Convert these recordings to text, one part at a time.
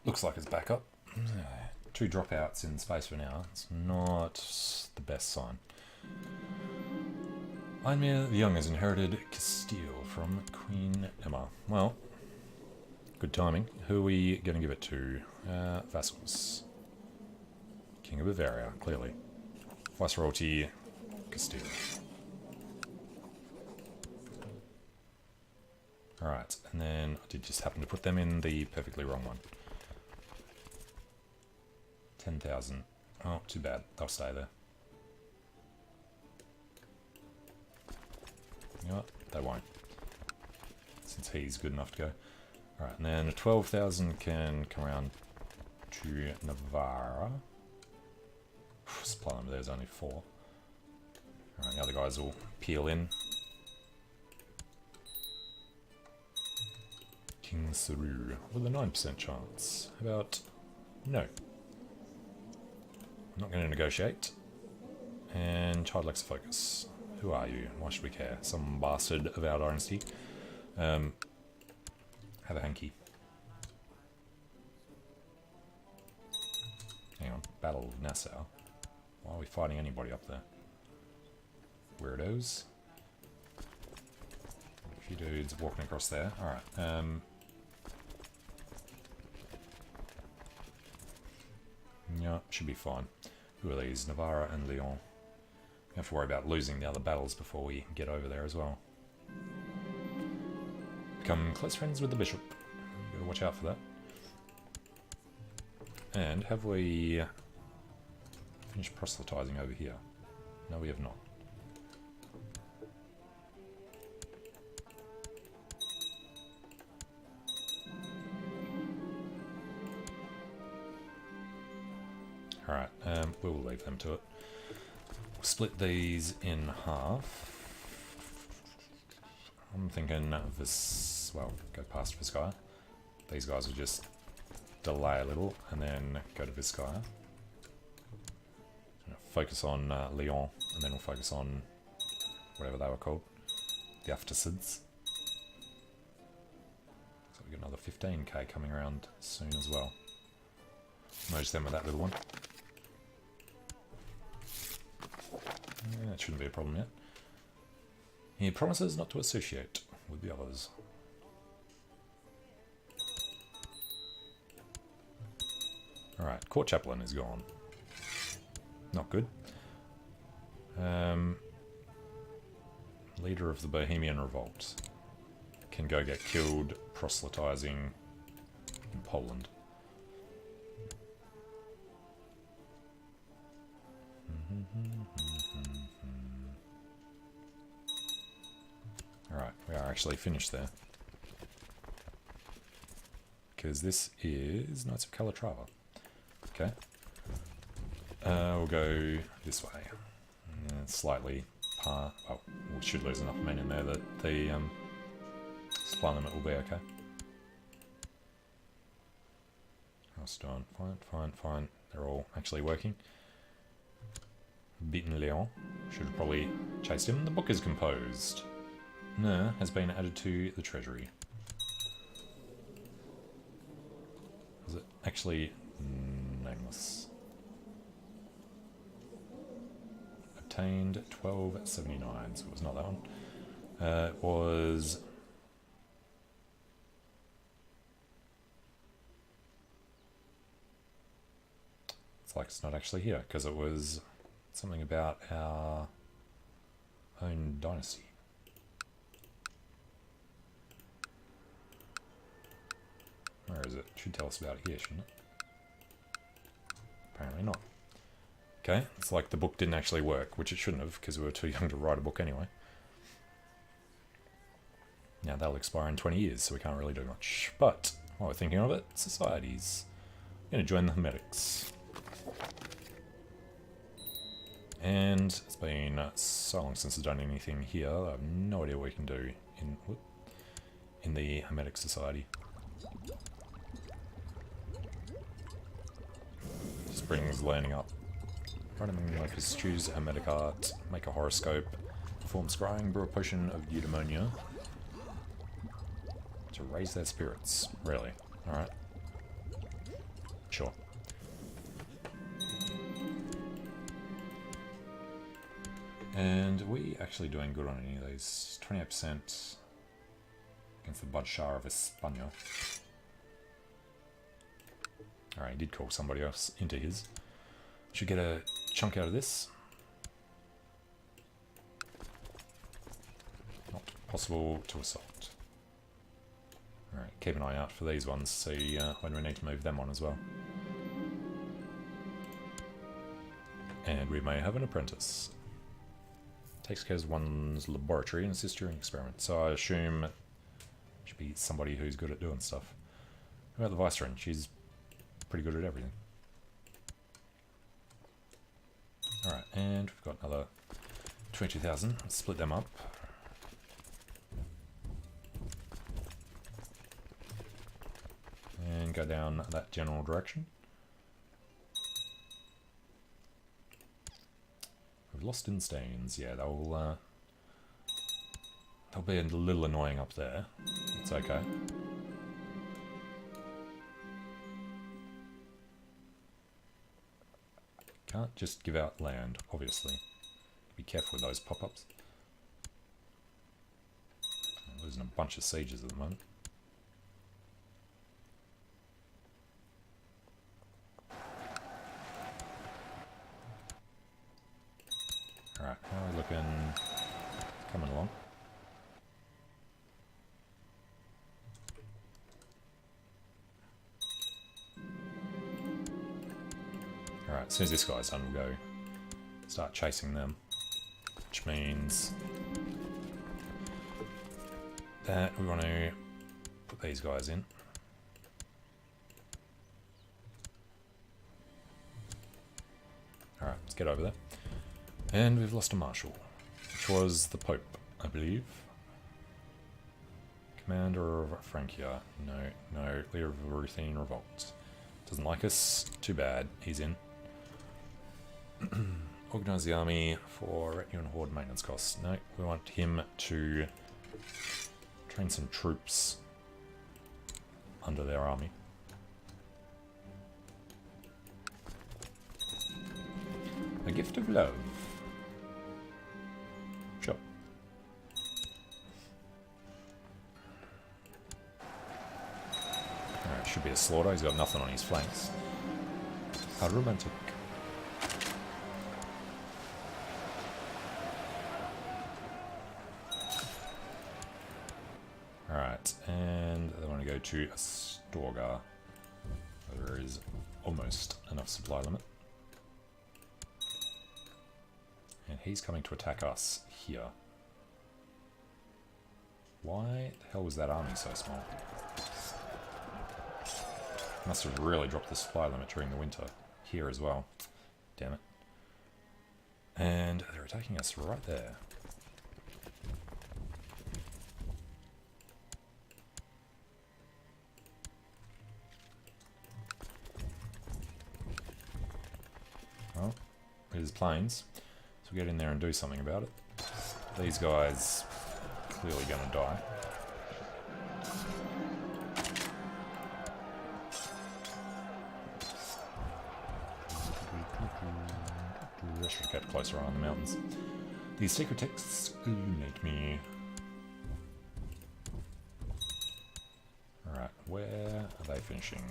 Looks like it's back up. 2 dropouts in space for now. It's not the best sign. Einmir the Young has inherited Castile from Queen Emma. Well, good timing. Who are we going to give it to? Vassals. King of Bavaria, clearly. Viceroyalty, Castile. Alright, and then I did just happen to put them in the perfectly wrong one. 10,000. Oh, too bad. They'll stay there. You know what? They won't. Since he's good enough to go. Alright, and then 12,000 can come around to Navarra. Supply number there's only 4. Alright, the other guys will peel in. King Saru with a 9% chance. How about no? I'm not going to negotiate. And Child Lex Focus. Who are you? Why should we care? Some bastard of our dynasty. Have a hanky. Hang on. Battle of Nassau. Why are we fighting anybody up there? Weirdos. A few dudes walking across there. Alright. Yeah, should be fine. Who are these? Navarra and Lyon. We have to worry about losing the other battles before we get over there as well. Become close friends with the bishop. Gotta watch out for that. And have we finished proselytizing over here? No, we have not. Alright, we'll leave them to it. We'll split these in half. I'm thinking this, well, go past Vizcaya. These guys will just delay a little and then go to Vizcaya. Focus on Lyon, and then we'll focus on whatever they were called, the Afticids. So we got another 15k coming around soon as well. Merge them with that little one. Yeah, that shouldn't be a problem yet. He promises not to associate with the others. Alright, Court Chaplain is gone. Not good. Leader of the Bohemian Revolt. Can go get killed proselytizing in Poland. Alright, we are actually finished there. Because this is Knights of Calatrava. Okay. We'll go this way. Slightly par. Oh, we should lose enough men in there that the supply limit will be okay. How's it doing? Fine. They're all actually working. Beaten Leon. Should have probably chased him. The book is composed. Ne has been added to the treasury. Was it actually nameless? Obtained 1279, so it was not that one. It was... It's like it's not actually here, because it was something about our own dynasty. Where is it? It should tell us about it here, shouldn't it? Apparently not. Okay, it's like the book didn't actually work, which it shouldn't have, because we were too young to write a book anyway. Now, that'll expire in 20 years, so we can't really do much. But, while we're thinking of it, societies. I'm going to join the Hermetics. And it's been so long since I've done anything here, I have no idea what we can do in the Hermetic Society. Just brings learning up. Like choose a Hermetic art, make a horoscope, perform scrying, brew a potion of eudaimonia to raise their spirits. Really? Alright. Sure. And we actually doing good on any of these. 28% against the Budshar of Espana. Alright, he did call somebody else into his. Should get a chunk out of this. Not possible to assault. Alright, keep an eye out for these ones, see when we need to move them on as well. And we may have an apprentice. Takes care of one's laboratory and assists during experiments. So I assume it should be somebody who's good at doing stuff. What about the Viceroy? She's pretty good at everything. Alright, and we've got another 22,000. Let's split them up. And go down that general direction. We've lost in stains. Yeah, they'll be a little annoying up there. It's okay. Can't just give out land, obviously. Be careful with those pop-ups. I'm losing a bunch of sieges at the moment. Alright, how are we looking? Coming along. Alright, as soon as this guy's done, we'll go start chasing them. Which means that we want to put these guys in. Alright, let's get over there. And we've lost a marshal, which was the Pope, I believe. Commander of Francia. No, leader of the Ruthenian Revolt. Doesn't like us. Too bad. He's in. Organize the army for retinue and horde maintenance costs. No, we want him to train some troops under their army. A gift of love. Sure. Alright, should be a slaughter. He's got nothing on his flanks. How romantic. Alright, and they want to go to Astorga. There is almost enough supply limit. And he's coming to attack us here. Why the hell was that army so small? Must have really dropped the supply limit during the winter. Here as well. Damn it. And they're attacking us right there. Well, here's planes. So we'll get in there and do something about it. These guys clearly going to die. I should have kept a closer eye on the mountains. These secret texts illuminate me. Alright, where are they finishing?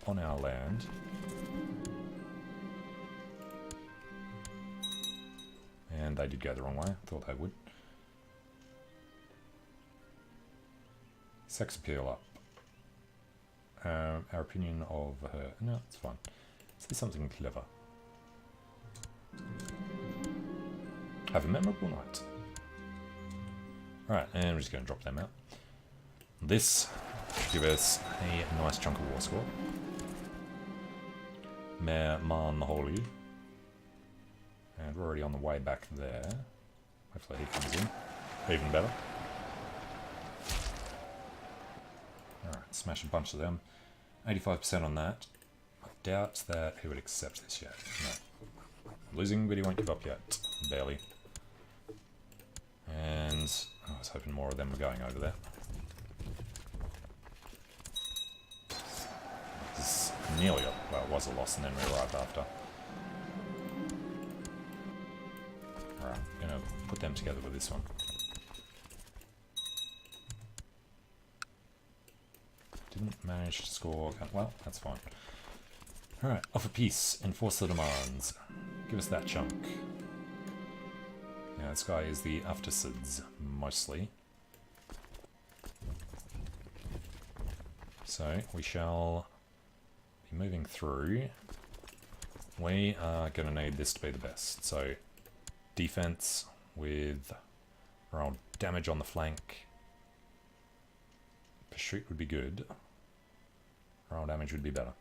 On our land. And they did go the wrong way. Thought they would. Sex appeal up. Our opinion of her. No, it's fine. Say something clever. Have a memorable night. Alright, and we're just going to drop them out. This should give us a nice chunk of war score. Mayor Man the Holy. And we're already on the way back there. Hopefully he comes in. Even better. Alright, smash a bunch of them. 85% on that. I doubt that he would accept this yet. No. Losing, but he won't give up yet. Barely. And I was hoping more of them were going over there. This nearly a, well, it was a loss and then we arrived after. Alright, I'm gonna put them together with this one. Didn't manage to score, well, that's fine. Alright, offer peace, enforce the demands. Give us that chunk. Yeah, this guy is the Aftersids, mostly. So, we shall be moving through. We are going to need this to be the best. So, defense with roll damage on the flank. Pursuit would be good. Roll damage would be better.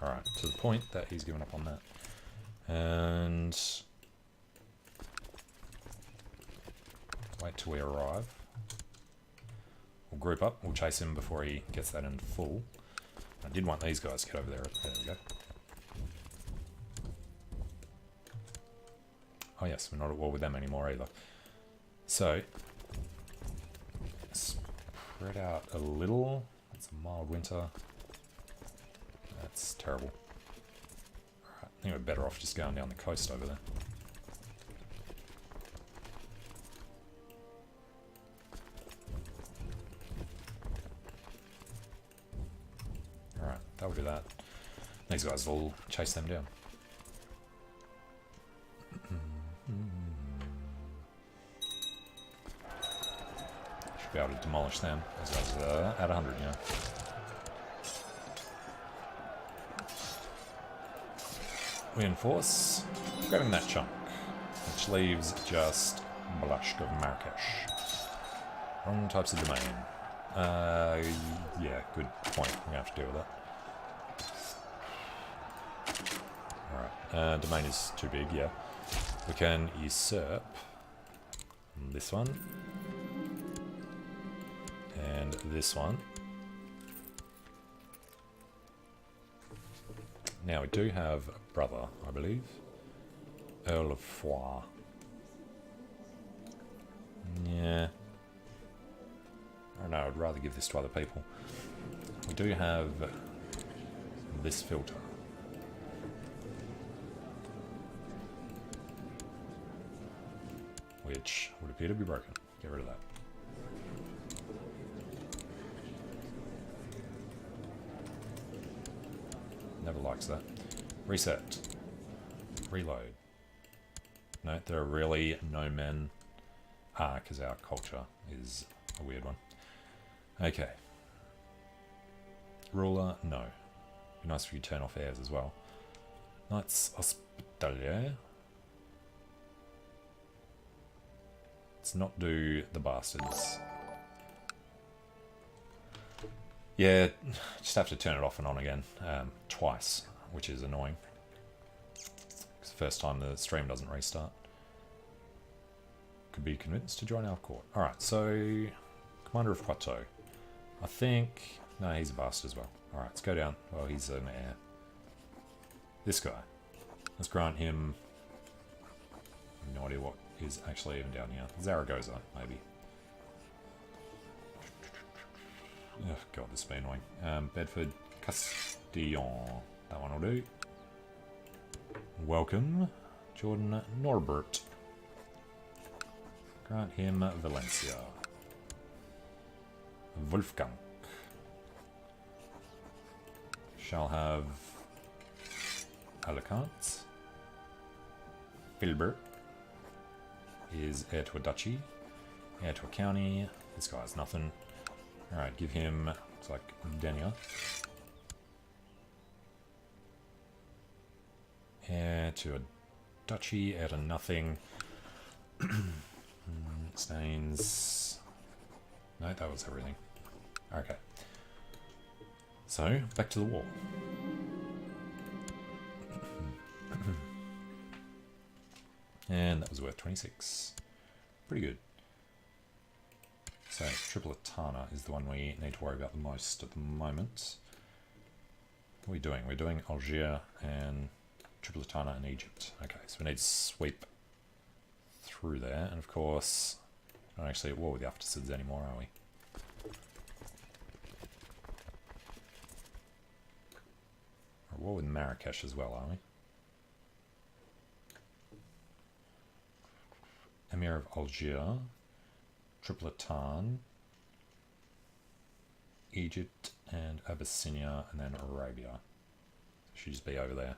Alright, to the point that he's given up on that. And wait till we arrive. We'll group up, we'll chase him before he gets that in full. I did want these guys to get over there. There we go. Oh yes, we're not at war with them anymore either. So, spread out a little. It's a mild winter. That's terrible. Alright, I think we're better off just going down the coast over there. Alright, that'll do that. These guys will chase them down. Should be able to demolish them. Those guys are at 100 now. We enforce, grabbing that chunk, which leaves just Balashk of Marrakesh. Wrong types of domain. Yeah, good point. We're gonna have to deal with that. Alright, domain is too big, yeah. We can usurp this one. And this one. Now we do have a brother, I believe. Earl of Foix. Yeah. I don't know, I'd rather give this to other people. We do have this filter. Which would appear to be broken. Get rid of that. Never likes that. Reset. Reload. No, there are really no men. Ah, because our culture is a weird one. Okay. Ruler, no. Be nice if you turn off heirs as well. Knights Hospitalier. Let's not do the bastards. Yeah, just have to turn it off and on again twice, which is annoying. It's the first time the stream doesn't restart. Could be convinced to join our court. Alright, so Commander of Poitou. I think... No, he's a bastard as well. Alright, let's go down. Well, he's an heir. This guy. Let's grant him... I have no idea what is actually even down here. Zaragoza, maybe. Oh god, this has been annoying. Bedford, Castillon. That one will do. Welcome, Jordan Norbert. Grant him Valencia. Wolfgang. Shall have Alicante. Filbert is heir to a duchy. Heir to a county. This guy has nothing. Alright, give him, it's like Denia. Heir to a duchy, heir to nothing. Stains. No, that was everything. Okay. So, back to the war. And that was worth 26. Pretty good. So, Tripolitana is the one we need to worry about the most at the moment. What are we doing? We're doing Algiers and Tripolitana and Egypt. Okay, so we need to sweep through there. And of course, we're not actually at war with the Aftersids anymore, are we? war with Marrakesh as well, are we? Emir of Algiers, Tripolitan, Egypt and Abyssinia, and then Arabia. Should just be over there.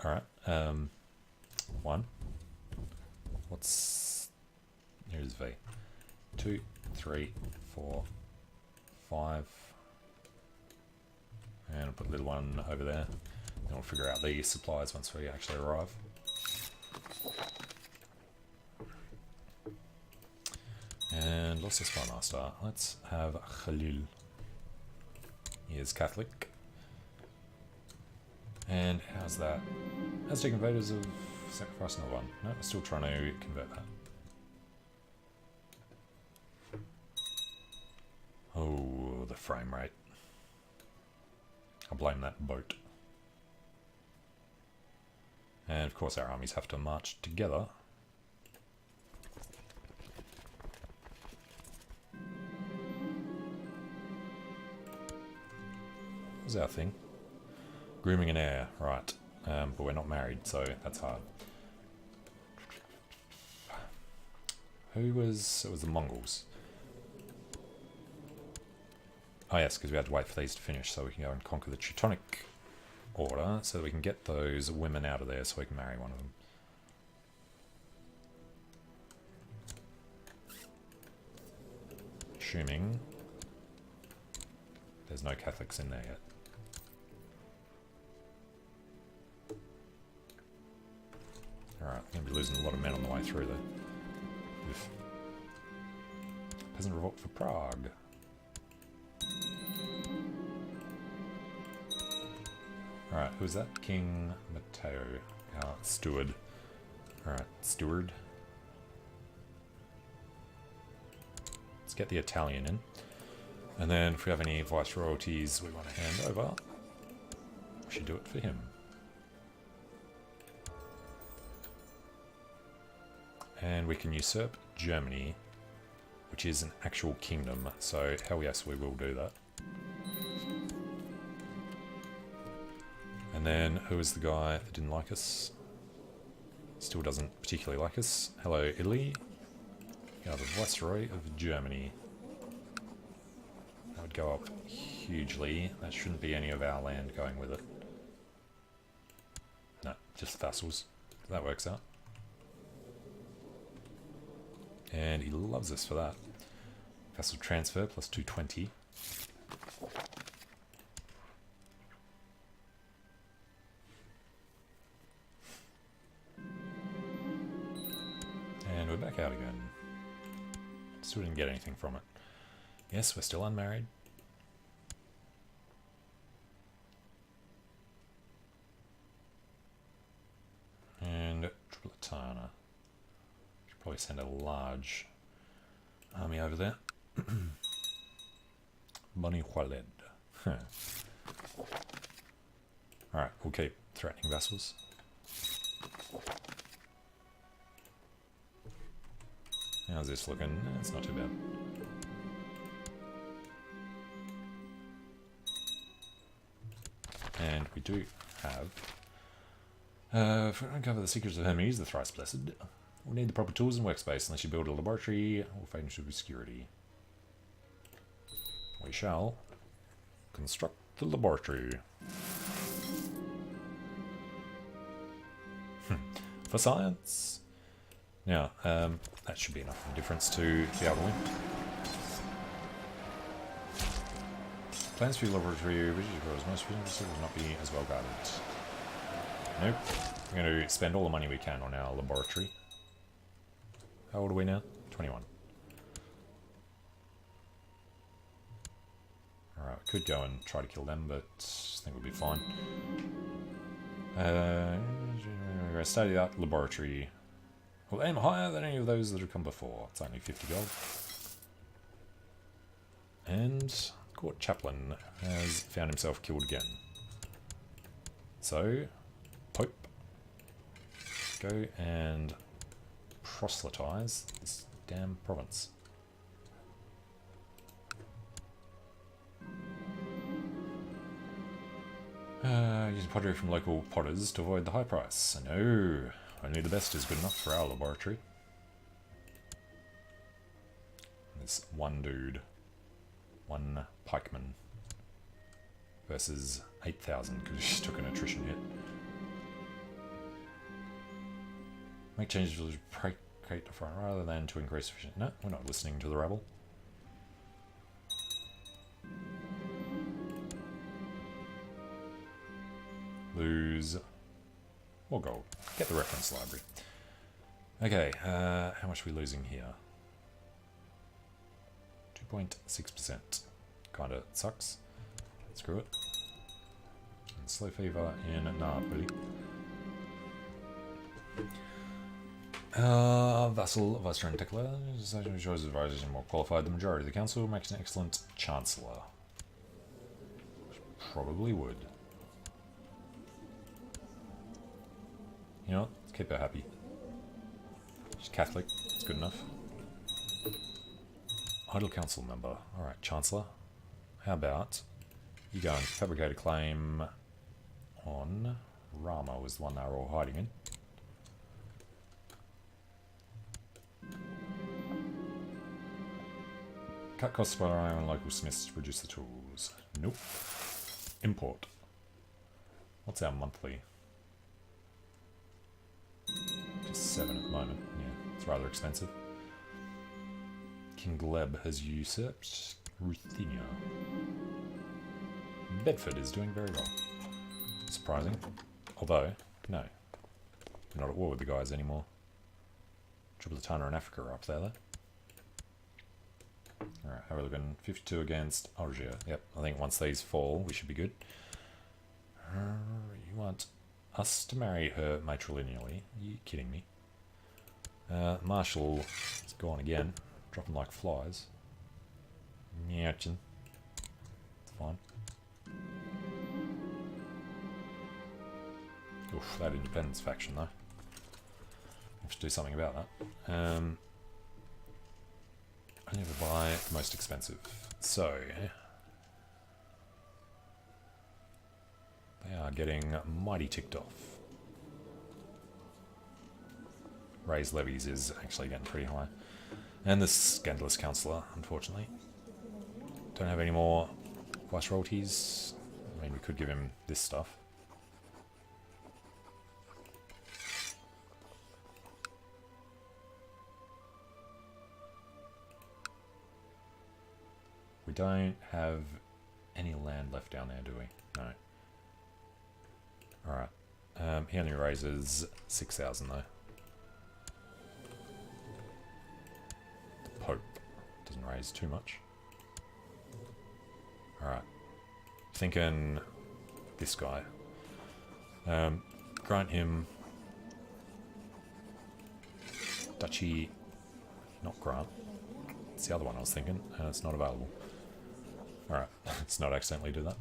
Alright, 1. Here's V. 2, 3, 4, 5. And I'll put a little one over there. Then we'll figure out the supplies once we actually arrive. And lost the Spymaster. Let's have Khalil. He is Catholic. And how's that? Aztec invaders of sacrifice another one. No, we're still trying to convert that. Oh, the frame rate. I blame that boat. And of course our armies have to march together. What's our thing? Grooming an heir, right. But we're not married, so that's hard. It was the Mongols. Oh yes, because we had to wait for these to finish so we can go and conquer the Teutonic Order, so that we can get those women out of there so we can marry one of them. Assuming there's no Catholics in there yet. Alright, I'm going to be losing a lot of men on the way through though. Oof. Peasant revolt for Prague. Alright, who's that? King Matteo, our steward. Alright, steward. Let's get the Italian in. And then if we have any viceroyalties we want to hand over, we should do it for him. And we can usurp Germany, which is an actual kingdom, so hell yes, we will do that. And then, who is the guy that didn't like us? Still doesn't particularly like us. Hello, Italy. You are the Viceroy of Germany. That would go up hugely. That shouldn't be any of our land going with it. No, just vassals. That works out. And he loves us for that. Vassal transfer plus 220. And we're back out again. Still didn't get anything from it. Yes, we're still unmarried. And Tripolitana. Should probably send a large army over there. Bani Khaled. Alright, we'll keep threatening vassals. How's this looking? It's not too bad. And we do have... if we don't uncover the secrets of Hermes, the thrice blessed, we'll need the proper tools and workspace unless you build a laboratory or fade into obscurity. We shall construct the laboratory. For science. Now, that should be enough of a difference to be able to win. Plans for your laboratory, which is most will not be as well guarded. Nope. We're going to spend all the money we can on our laboratory. How old are we now? 21. Alright, we could go and try to kill them, but I think we'll be fine. We're going to study that laboratory. We'll aim higher than any of those that have come before. It's only 50 gold. And Court Chaplain has found himself killed again. So, Pope, go and proselytize this damn province. Using pottery from local potters to avoid the high price. No, only the best is good enough for our laboratory. There's one dude, one pikeman, versus 8,000 because he just took an attrition hit. Make changes to create the front rather than to increase efficiency. No, we're not listening to the rabble. Lose more gold. Get the reference library. Okay, how much are we losing here? 2.6%. Kinda sucks. Screw it. And slow fever in Narbuli. Vassal, Viceroy and Tickler. Shows advisors are more qualified. The majority of the council makes an excellent chancellor. Probably would. You know what? Let's keep her happy. She's Catholic. It's good enough. Idle council member. Alright, Chancellor. How about you go and fabricate a claim on Rama was the one they were all hiding in. Cut costs by relying on local smiths to produce the tools. Nope. Import. What's our monthly? Just 7 at the moment. Yeah, it's rather expensive. King Gleb has usurped Ruthenia. Bedford is doing very well. Surprising. Although, no. We're not at war with the guys anymore. Gibraltar and Africa are up there though. Alright, how are we looking? 52 against Algiers. Yep, I think once these fall, we should be good. You want us to marry her matrilineally? Are you kidding me? Marshall is gone again. Dropping like flies. Nyachin. It's fine. Oof, that independence faction though. Have to do something about that. I never buy the most expensive. So they are getting mighty ticked off. Raise levies is actually getting pretty high. And the scandalous councillor, unfortunately. Don't have any more vice royalties. I mean, we could give him this stuff. We don't have any land left down there, do we? No. Alright. He only raises 6,000 though. The Pope doesn't raise too much. Alright. Thinking this guy. Grant him Duchy, not grant. It's the other one I was thinking, and it's not available. Alright, let's not accidentally do that.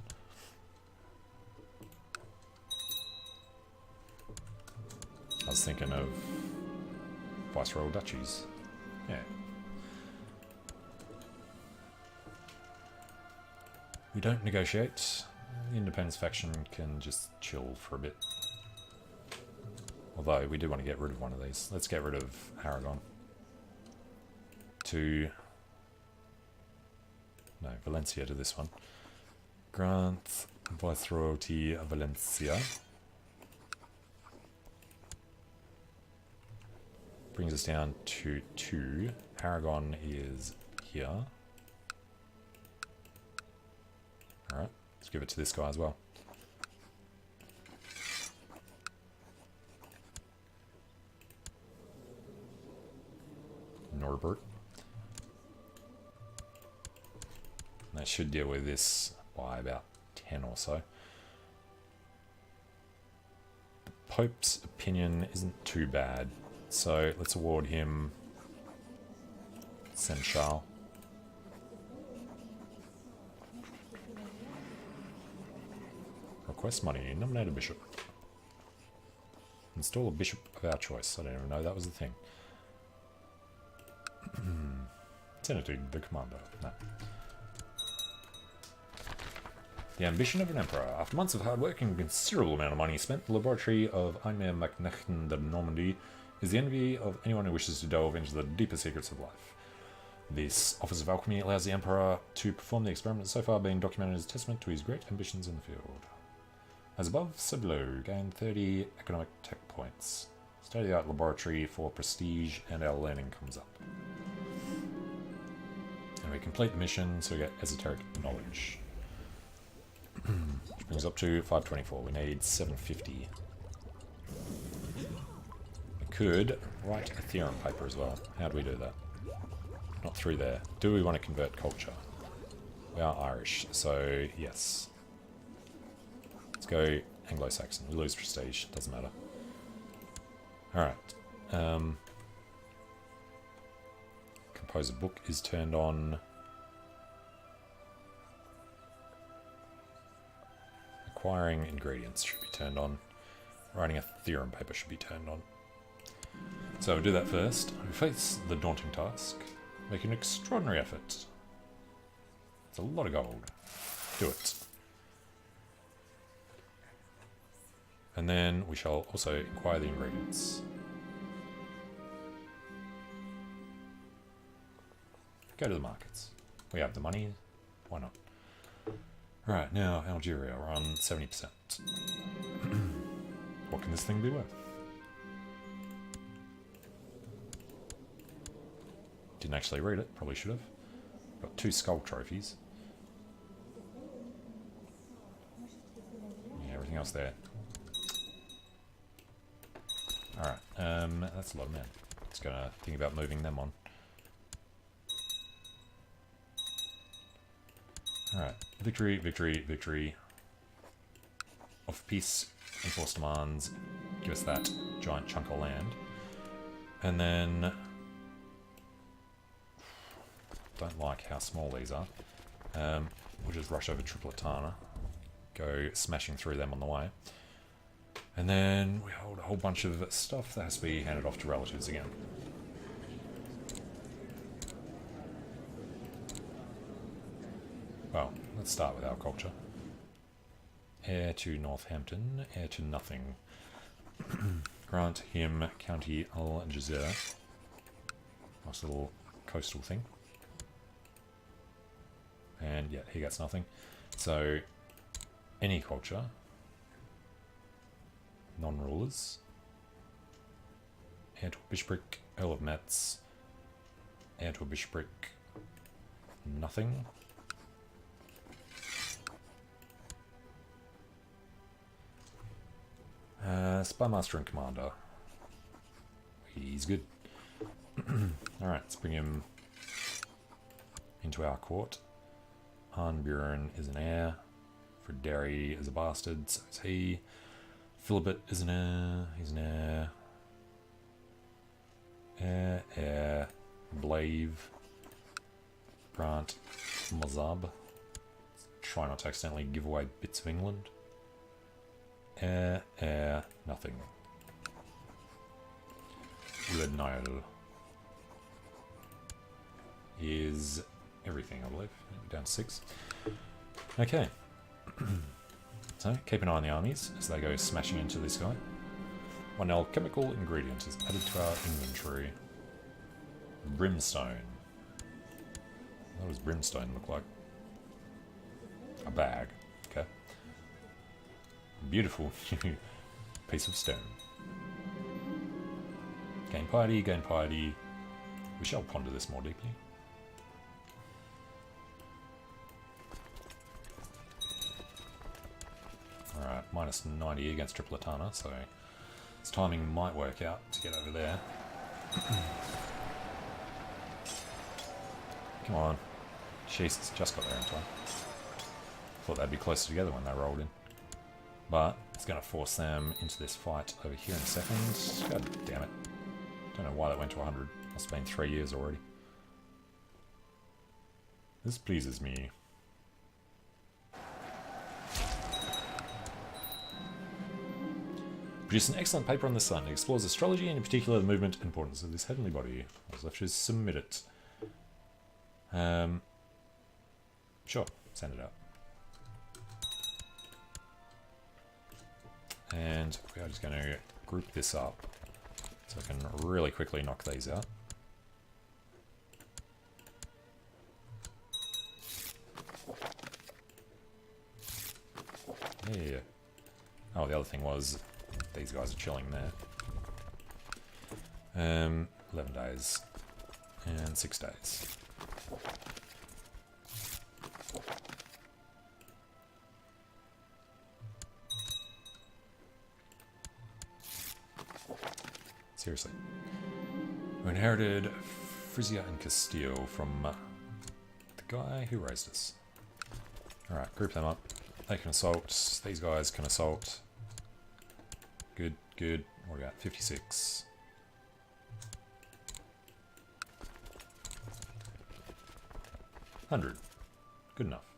I was thinking of Viceroyal Duchies. Yeah. We don't negotiate. The Independence faction can just chill for a bit. Although, we do want to get rid of one of these. Let's get rid of Aragon. No, Valencia to this one. Grant Viceroyalty Valencia. Brings us down to 2. Aragon is here. Alright, let's give it to this guy as well. Norbert. That should deal with this by about 10 or so. The Pope's opinion isn't too bad, so let's award him Seneschal. Request money, nominate a bishop. Install a bishop of our choice. I didn't even know that was a thing. Senator, the commander. No. The ambition of an emperor. After months of hard work and a considerable amount of money spent, the laboratory of Einmar MacNechten de Normandy is the envy of anyone who wishes to delve into the deeper secrets of life. This office of alchemy allows the emperor to perform the experiments so far being documented as a testament to his great ambitions in the field. As above, so below. Gain 30 economic tech points. State-of-the-art laboratory for prestige, and our learning comes up. And we complete the mission, so we get esoteric knowledge. Which brings up to 524. We need 750. We could write a theorem paper as well. How do we do that? Not through there. Do we want to convert culture? We are Irish, so yes. Let's go Anglo-Saxon. We lose prestige, doesn't matter. Alright. Compose a book is turned on. Acquiring ingredients should be turned on. Writing a theorem paper should be turned on. So we'll do that first. We face the daunting task. Make an extraordinary effort. It's a lot of gold. Do it. And then we shall also acquire the ingredients. Go to the markets. We have the money. Why not? Right, now Algeria, we're on 70%. What can this thing be worth? Didn't actually read it, probably should have. Got 2 skull trophies. Yeah, everything else there. Alright, that's a lot of men. Just gonna think about moving them on. Alright, victory, victory, victory. Of peace, enforce demands, give us that giant chunk of land. And then... don't like how small these are. We'll just rush over Tripletana. Go smashing through them on the way. And then we hold a whole bunch of stuff that has to be handed off to relatives again. Well, let's start with our culture. Heir to Northampton, heir to nothing. Grant him County Al Jazeera. Nice little coastal thing. And yeah, he gets nothing. So, any culture. Non-rulers. Heir to a bishopric, Earl of Metz. Heir to a bishopric. Nothing. Spy Master and Commander. He's good. Alright, let's bring him into our court. Arnburen is an heir. Frederi is a bastard, so is he. Philibert is an heir. He's an heir. Heir. Blaive. Grant. Mazab. Try not to accidentally give away bits of England. Heir. Nothing. Red Nile is everything, I believe. Down to 6. Okay. So, keep an eye on the armies as they go smashing into this guy. One alchemical ingredient is added to our inventory. Brimstone. What does brimstone look like? A bag. Okay. Beautiful piece of stone. Gain piety, gain piety. We shall ponder this more deeply. Alright, minus 90 against Tripletana, so his timing might work out to get over there. Come on. Jesus, just got there in time. Thought they'd be closer together when they rolled in. But it's going to force them into this fight over here in a second. God damn it. Don't know why that went to 100. Must have been 3 years already. This pleases me. Produced an excellent paper on the sun. It explores astrology and in particular the movement and importance of this heavenly body. I was left to submit it. Sure, send it out. And we are just going to group this up so I can really quickly knock these out. Yeah. Oh, the other thing was these guys are chilling there. 11 days and 6 days. Seriously. We inherited Frisia and Castile from the guy who raised us. Alright, group them up. They can assault. These guys can assault. Good, good. What do we got? 56. $100. Good enough.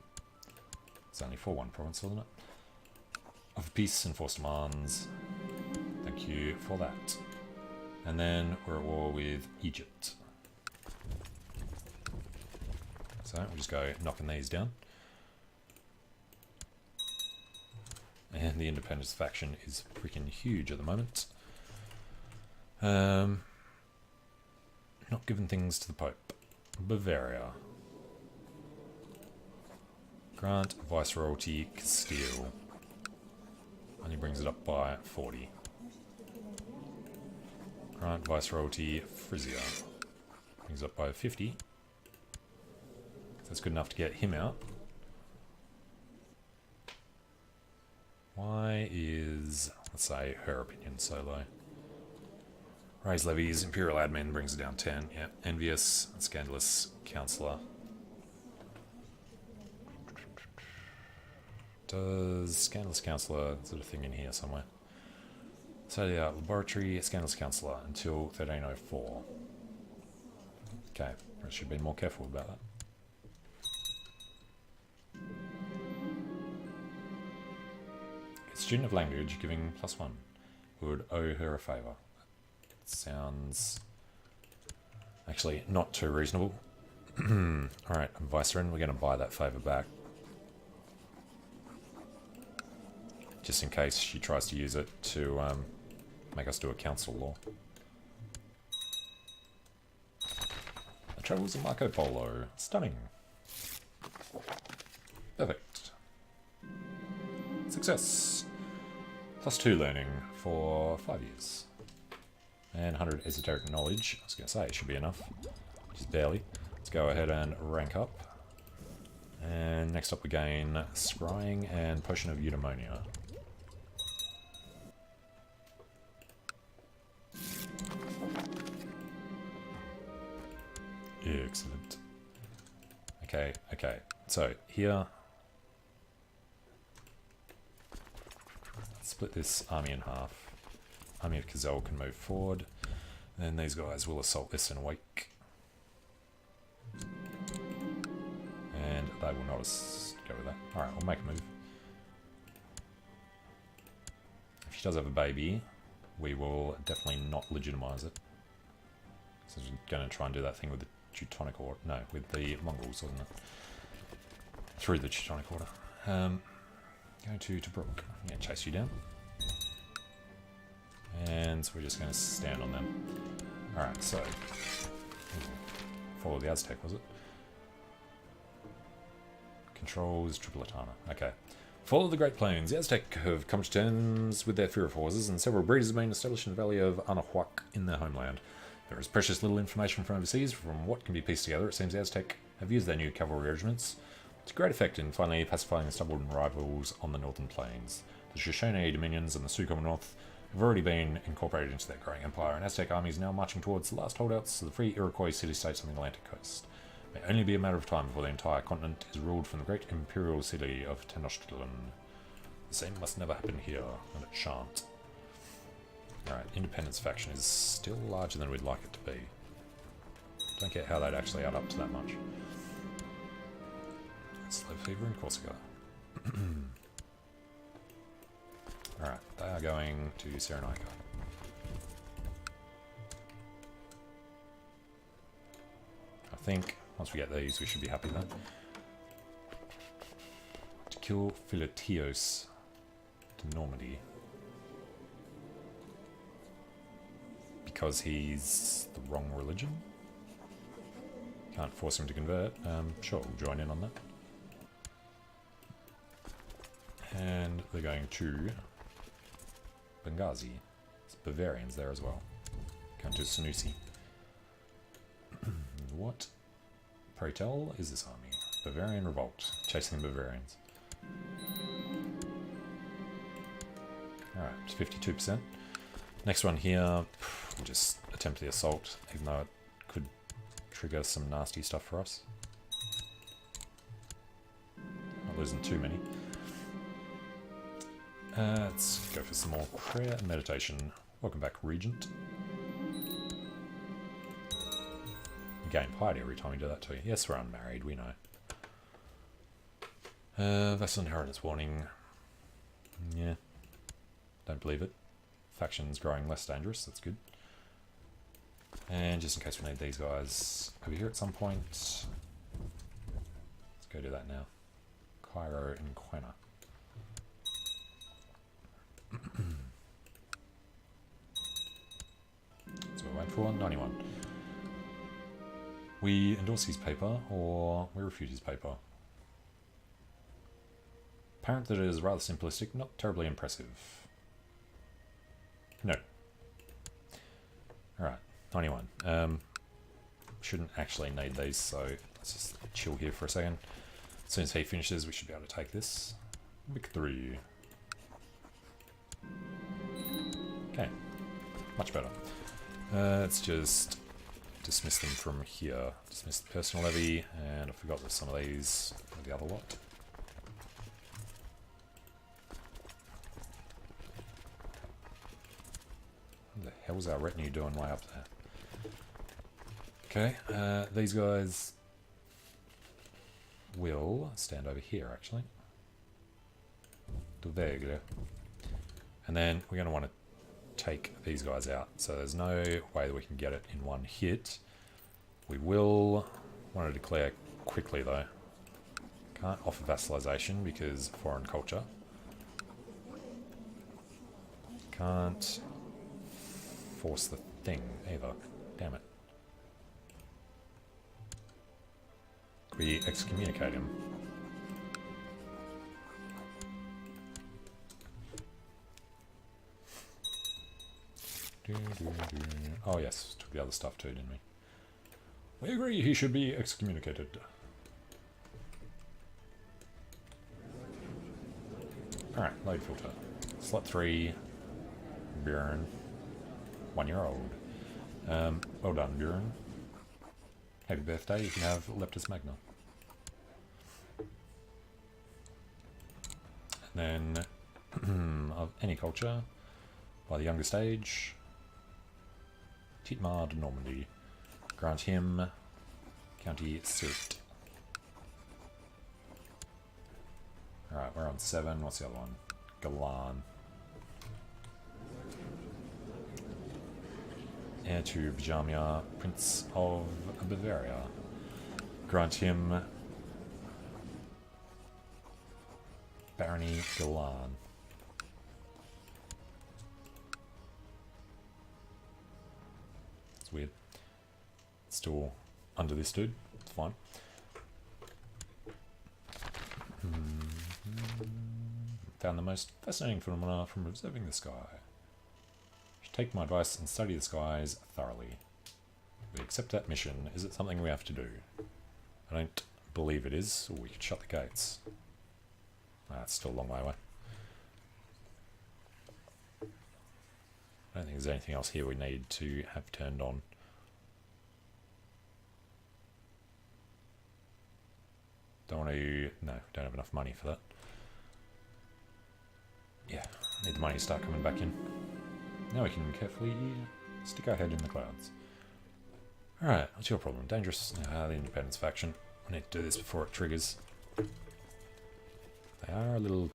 It's only for one province, wasn't it? Offer peace, enforce demands. Thank you for that. And then we're at war with Egypt. So we'll just go knocking these down. And the independence faction is freaking huge at the moment. Not giving things to the Pope. Bavaria. Grant Viceroyalty Castile. Only brings it up by 40. Grant Viceroyalty Frisia. Brings it up by 50. That's good enough to get him out. Why is, let's say, her opinion so low? Raise levies, Imperial Admin brings it down 10. Yep, envious, scandalous councillor. Does scandalous councillor, is there a thing in here somewhere? So yeah, laboratory, scandalous councillor until 1304. Okay, I should be more careful about that. Student of language giving +1. We would owe her a favour. Sounds actually not too reasonable. Alright, Viceroy, we're going to buy that favour back. Just in case she tries to use it to make us do a council law. The Travels of Marco Polo. Stunning. Perfect. Success. +2 learning for 5 years. And 100 esoteric knowledge. I was going to say it should be enough. Just barely. Let's go ahead and rank up. And next up we gain Scrying and Potion of Eudaimonia. Excellent. Okay, okay. So here, let's split this army in half. Army of Kazel can move forward. Then these guys will assault this in a week. And they will not go with that. Alright, we'll make a move. If she does have a baby, we will definitely not legitimize it. So we're going to try and do that thing with the Teutonic Order. No, with the Mongols, wasn't it? Through the Teutonic Order. Going to Tobruk. Yeah, chase you down. And so we're just going to stand on them. Alright, so... follow the Aztec, was it? Controls Tripolitana. Okay. Follow the Great Plains. The Aztec have come to terms with their fear of horses, and several breeders have been established in the valley of Anahuac in their homeland. There is precious little information from overseas. From what can be pieced together, it seems the Aztec have used their new cavalry regiments to great effect in finally pacifying the stubborn rivals on the northern plains. The Shoshone dominions and the Sioux Commonwealth have already been incorporated into their growing empire, and Aztec armies now marching towards the last holdouts of the free Iroquois city-states on the Atlantic coast. It may only be a matter of time before the entire continent is ruled from the great imperial city of Tenochtitlan. The same must never happen here, and it shan't. Alright, Independence faction is still larger than we'd like it to be. Don't get how they'd actually add up to that much. Slow fever in Corsica. Alright, they are going to Cyrenaica. I think once we get these, we should be happy then. To kill Philetios to Normandy. because he's the wrong religion. Can't force him to convert. Sure, we'll join in on that. And they're going to Benghazi. It's Bavarians there as well. Going to Sanusi. What, pray tell, is this army? Bavarian revolt. Chasing the Bavarians. Alright, it's 52%. Next one here, we'll just attempt the assault, even though it could trigger some nasty stuff for us. Not losing too many. Let's go for some more prayer and meditation. Welcome back, Regent. You gain piety every time you do that too. Yes, we're unmarried, we know. Vassal inheritance warning. Yeah. Don't believe it. Faction's growing less dangerous, that's good. And just in case we need these guys over here at some point. Let's go do that now. Cairo and Quena. So we're waiting for 91. We endorse his paper, or we refute his paper. Apparent that it is rather simplistic, not terribly impressive. No. Alright, 91. Shouldn't actually need these, so let's just chill here for a second. As soon as he finishes, we should be able to take this. Victory. Okay, much better. Let's just dismiss them from here. Dismiss the personal levy, and I forgot there's some of these for the other lot. What the hell's our retinue doing way up there? Okay, these guys will stand over here actually. There you go. And then we're going to want to take these guys out. So there's no way that we can get it in one hit. We will want to declare quickly though. Can't offer vassalization because foreign culture. Can't force the thing either. Damn it. Could we excommunicate him? Oh yes, took the other stuff too, didn't we? We agree he should be excommunicated. Alright, load filter. Slot 3, Bjorn. 1-year-old. Well done, Bjorn. Happy birthday, you can have Leptis Magna. And then, of any culture, by the youngest age, Titmar de Normandy. Grant him County Surt. Alright, we're on 7. What's the other one? Galan. Heir to Bajamia, Prince of Bavaria. Grant him Barony Galan. It's weird. It's still under this dude. It's fine. Found the most fascinating phenomena from observing the sky. You should take my advice and study the skies thoroughly. We accept that mission. Is it something we have to do? I don't believe it is, or we could shut the gates. It's still a long way away. I don't think there's anything else here we need to have turned on. Don't want to... No, don't have enough money for that. Yeah, need the money to start coming back in. Now we can carefully stick our head in the clouds. Alright, what's your problem? Dangerous... the Independence faction. I need to do this before it triggers. They are a little